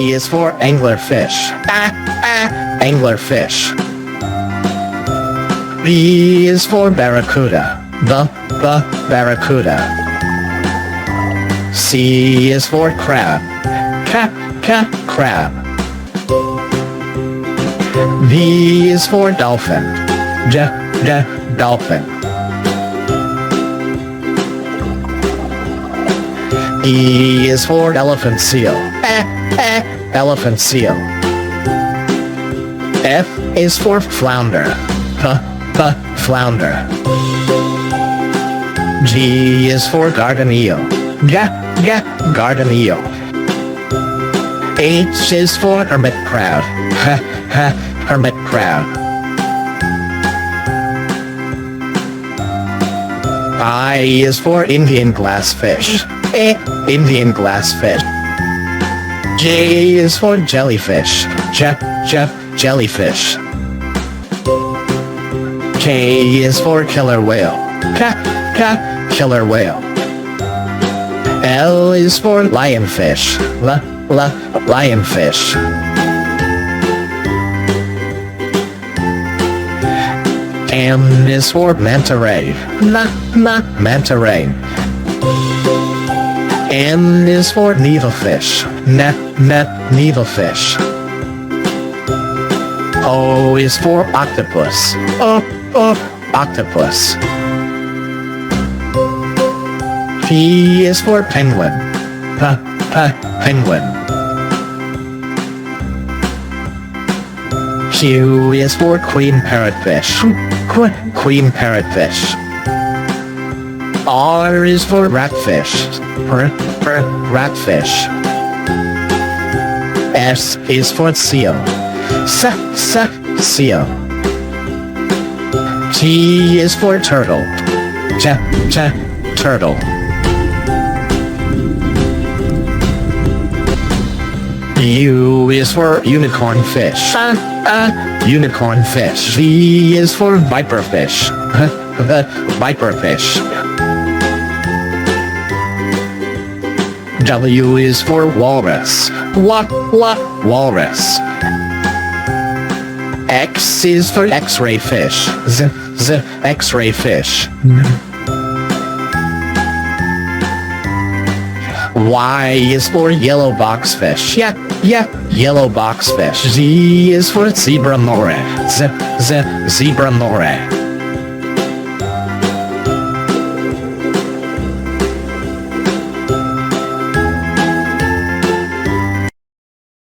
A is for anglerfish. Anglerfish. B is for barracuda. The barracuda. C is for crab. Crab. D is for dolphin. Dolphin. E is for elephant seal. Elephant seal. F is for flounder. Flounder. G is for garden eel. Garden eel. H is for hermit crab. Hermit crab. I is for Indian glassfish. Indian glassfish. J is for jellyfish. Jellyfish. K is for killer whale. Killer whale. L is for lionfish. Lionfish. M is for manta ray. Manta ray. N is for needlefish. Needlefish. O is for octopus. Octopus. P is for penguin. Penguin. Q is for queen parrotfish. Queen parrotfish. R is for ratfish. Ratfish. S is for seal. Seal. T is for turtle. Turtle. U is for unicorn fish. Unicorn fish. V is for viper fish. Viper fish. W is for walrus. Walrus. X is for X-ray fish. X-ray fish. Y is for yellow boxfish. Yellow boxfish. Z is for zebra moray. Zebra moray.